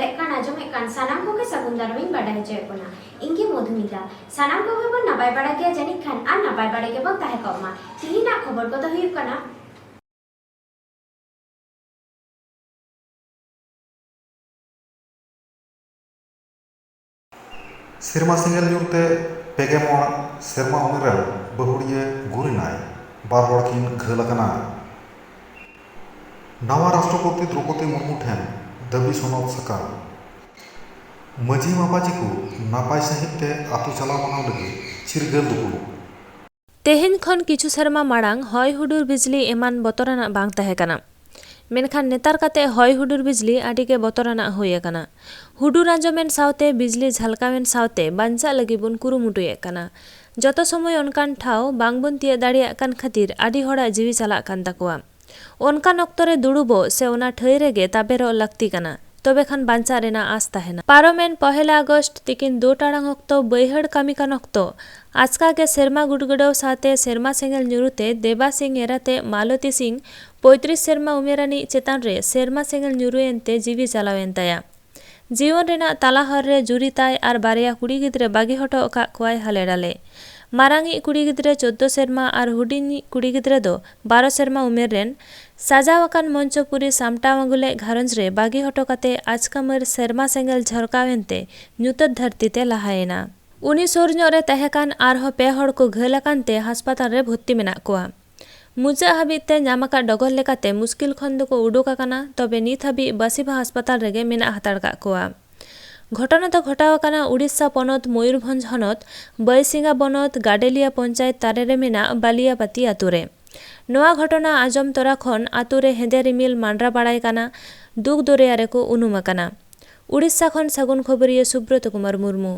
ᱧᱮᱞᱮᱫ ᱠᱟᱱ ᱟᱸᱡᱚᱢᱮᱫ ᱠᱟᱱ ᱥᱟᱱᱟᱢ ᱠᱚᱜᱮ ᱥᱟᱹᱜᱩᱱ ᱫᱟᱨᱟᱢᱤᱧ ᱵᱟᱰᱟᱭ ᱦᱚᱪᱚᱭᱮᱫ ᱵᱚᱱᱟ ᱤᱧᱜᱮ ᱢᱚᱫᱷᱩᱢᱤᱛᱟ ᱥᱟᱱᱟᱢ ᱠᱚᱜᱮ ᱵᱚᱱ ᱱᱟᱯᱟᱭ ᱵᱟᱲᱟ ᱜᱮᱭᱟ ᱡᱟᱹᱱᱤᱡ ᱠᱷᱟᱱ ᱟᱨ ᱱᱟᱯᱟᱭ ᱵᱟᱲᱟ ᱜᱮᱵᱚᱱ ᱛᱟᱦᱮᱸ ᱠᱚᱜ ᱢᱟ ᱛᱮᱦᱮᱧᱟᱜ ᱠᱷᱚᱵᱚᱨ ᱠᱚᱫᱚ ᱦᱩᱭᱩᱜ ᱠᱟᱱᱟ ᱥᱮᱨᱢᱟ ᱥᱮᱸᱜᱮᱞ ᱧᱩᱨᱛᱮ ᱯᱮᱜᱮᱢᱚᱬ ᱥᱮᱨᱢᱟ ᱩᱢᱮᱨ ᱨᱮᱱ ᱵᱟᱹᱦᱩᱲᱤᱭᱟᱹ ᱜᱩᱨᱤᱱᱟᱭ ᱵᱟᱨ ᱦᱚᱲ ᱠᱤᱱ ᱜᱷᱟᱹᱞ ᱟᱠᱟᱱᱟ। ᱱᱟᱣᱟ ᱨᱟᱥᱴᱨᱚᱯᱚᱛᱤ ᱫᱨᱚᱯᱚᱫᱤ ᱢᱩᱨᱢᱩ ᱴᱷᱮᱱ ᱫᱟᱹᱵᱤ ᱥᱚᱱᱚᱫ ᱥᱟᱠᱟᱢ ᱢᱟᱹᱡᱷᱤ ᱢᱟᱯᱟᱡᱷᱤ ᱠᱚ ᱱᱟᱯᱟᱭ ᱥᱟᱺᱦᱤᱡ ᱛᱮ ᱟᱛᱳ ᱪᱟᱞᱟᱣ ᱢᱟᱱᱟᱣ ᱞᱟᱹᱜᱤᱫ ᱪᱤᱨᱜᱟᱹᱞ ᱫᱩᱯᱲᱩᱵ। तेहेन खन किछु सेरमा माड़ांग हय हुडुर बिजली एमान बतराना बांग तहे कना मेनखान नेतार काते हय हुडुर बिजली आडिगे बतराना होय अकाना हुडुर आंजमेन सावते बिजली झलकावेन सावते बांचा लगी बुन कुरुमुटुये कना जतो समय ओनकान ठाव बांगबुन तिये दाड़ियाग कान खातिर आडि हड़ा जीवी चालाग कान ताकोआ ओनकान अक्तरे दुड़ुबो से ओना ठई रेगे ताबेरो लक्ति कना तबे खान बांचा रेना आस ताहेना पारोमेन 1 আগস্ট तिकिन 2 टाड़ांग अक्तो बैहड़ कामी कान अक्तो आजका के सेरमा गुड़गुड़ाव साथे सेरमा सेंगेल ᱧᱩᱨᱩᱛᱮ देबा सिंह एराते मालती सिंह 35 सेरमा उमेरानी चेतान रे सेरमा सेंगेल ᱧᱩᱨᱩᱭᱮᱱᱛᱮ जीवी चालावेन ताया जीवन रेना तालाहर रे जुरिताय आर बारिया कुड़ी गिद्रे बागी हटो अका कोय हाले डाले मारांगी कुड़ी गिद्रे 14 सेरमा आर हुडिनी कुड़ी गिद्रे दो 12 सेरमा उमेर रेन साजावाकान मंचपुरी सामटाव अगुले घारंज रे बागी हटो काते आजकामर सेरमा सेंगेल झरकावेनते ᱧᱩᱛᱟᱹᱛ धरती ते लाहायना उनी सोर ᱧᱚᱜ रे तहेकान आरहो पे हड़ को घायल अकानते हास्पाताल रे भर्ती मेना कोआ मुजा हाबिते ᱧᱟᱢᱟᱠᱟ डगर लेकाते मुस्किल खन दो को उडुक अकाना तबे नित हाबि बासिभा हास्पाताल रेगे मेना हाताड़ का कोआ घटना तो घटाव अकाना उड़ीसा पनत मयूरभंज हनत बैसिंगा बनत गाडेलिया पंचायत तारेरे मेना बालियापाती आतुरे नोआ घटना आजम तोरा खन आतुरे हेदे रिमिल मांड्रा बाड़ाय काना दुख दरिया रे को उनुम अकाना उड़ीसा खन सागुन खबरिया सुब्रत कुमार मुर्मू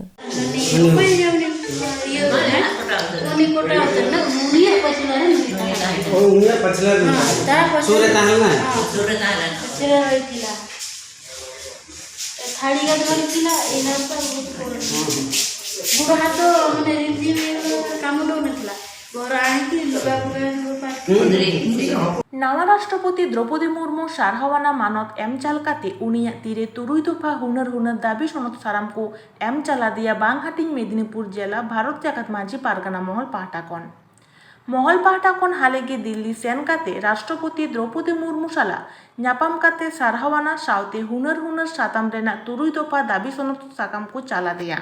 नावा राष्ट्रपति द्रौपदी मुर्मू सारहावाना मानत एम चालकाते उनिया तीरे 3 दफा हुनर हुनर दाबी सनद साराम को एम चाला दिया बांगहाटी मेदिनीपुर जिला भारत जाकात माझी पारगाना महल पाहटा कौन हालेगे दिल्ली सेन काते राष्ट्रपति द्रौपदी मुर्मू साला ᱧᱟᱯᱟᱢ काते सारहावाना सावते हुनर हुनर साताम रेना 3 दफा दाबी सनद साकाम को चाला दिया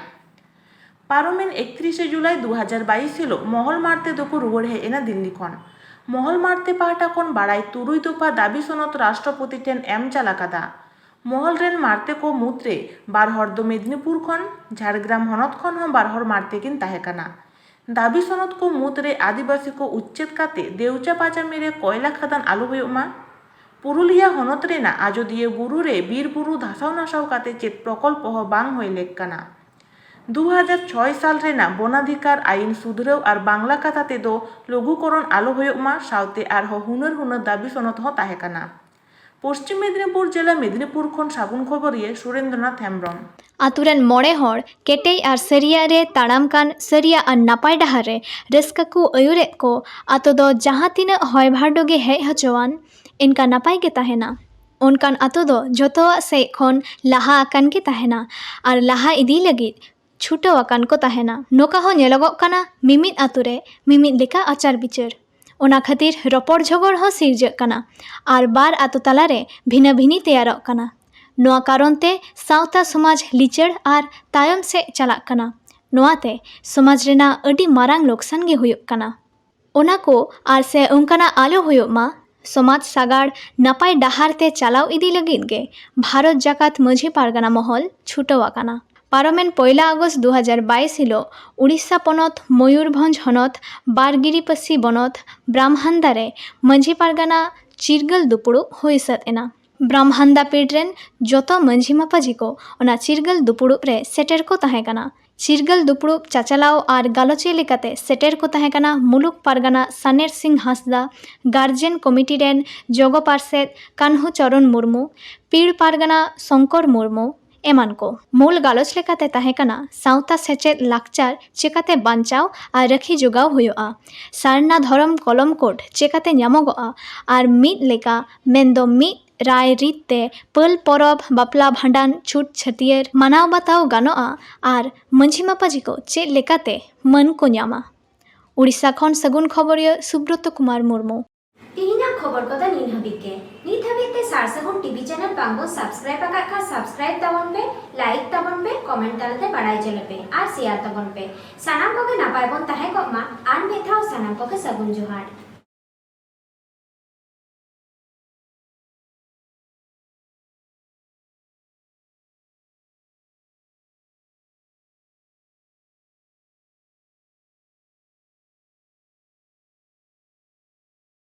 पारोमेन 31 जुलाई 2022 हिलो महल मारते दोको रुवाड़ हे एना दिल्ली खन महल मारते पाहटा खन बाड़ाई 3 दफा दाबी सनद राष्ट्रपति ठेन एम चाला कादा महल रेन मारते को मुद्रे बार हर दो मेदिनीपुर खन झाड़ग्राम हनत खन हम बार हर मारते किन ताहे काना दाबी सनद को मुद्रे आदिवासी को उच्चेद काते देवचा पाचामी रे कोयला खदान आलू हुयुमा पुरुलिया हनत रेना आजोदिया बुरु रे बीर बुरु धासाव नासाव काते चेत प्रकल्प हो बांग होय लेक काना 2006 साल रेना वनाधिकार आईन सुधराव और बांगला कथा तेदो लघुकरण आलो हुयुमा सावते आरहो हुनर हुनर दाबी सनद हो ताहे काना पश्चिम मेदिनीपुर जिला मेदिनीपुर खन सागुन खबरिया सुरेंद्रनाथ हेम्ब्रम आतुरेन मोड़े हर केटेज और सरिया रे ताड़ाम कान सरिया और नापाय डहार रे रस्का को अयुरेत को आतो दो जहाँ तीना हय भार्डो गे हेज हचवान इनका नापाय के ताहेना उनकान आतो दो जतोआ से खन लाहा आकान के ताहेना और लाहा इदी लगित छुटो आकान को ताहेना नोका हो नेलगोग काना मिमिद आतुरे मिमिद लेका आचार बिचार ओना खातिर रपड़ झगड़ हो सिरजक काना और बार आतो तालारे भिना भिनी तैयारक काना नोआ कारण ते सावता समाज लिचड़ और तायम से चलाक काना नोआते समाज रेना अडी मारांग लोकसान गे हुयुक काना ओना को आर से उनकाना आलो हुयुक मा समाज सागाड़ नापाय डाहार ते चलाव इदी लगिद गे भारत जाकात माझी पारगाना महल छुटो आकाना पारोमेन 1 আগস্ট 2022 हिलो उड़ीसा पनत मयूरभंज हनत बारगिरीपसी बनत ब्राह्मणदारे माझी पारगाना चिरगल दुपुड़ुब हुई सतेना ब्राह्मणदा पीढ़रेन जतो माझी मापाजी को ओना चिरगल दुपुड़ुब रे सेटेर को ताहे काना चिरगल दुपुड़ुब चाचालाव और गालोचे लेकाते सेटेर को ताहे काना मुलुक पारगाना सानेर सिंह हांसदा गार्जेन कमिटी रेन जोगो पार्षद कान्हू चरण मुर्मू पीड़ पारगाना शंकर मुर्मू एमान को मूल गालोच लेकाते ताहे काना सावता सेचेद लाकचार चेकाते बांचाव और रखी जोगाव हुयुआ सारना धरम कलम कोड चेकाते ᱧᱟᱢᱚᱜᱚᱜᱼᱟ और मिद लेका मेनदो मिद राय रीतते पल परब बापला भांडान छूट छतियर मानाव बाताव गानोआ आर मंझी मापाजी को चेद लेकाते मन को ᱧᱟᱢᱟ। उड़ीसा खन सगुन खबरिया सुब्रत कुमार मुर्मू। तिहिना खबर को नीन हबिके नित हबिते सार सगुन टीवी चैनल बांगो सब्सक्राइब आका खा सब्सक्राइब ताबन पे लाइक ताबन पे कमेंट तालते बाड़ाय चले पे आर शेयर ताबन पे सानाम को के नापाय बन ताहे को मा आन मेथाव सानाम को के सगुन जोहार।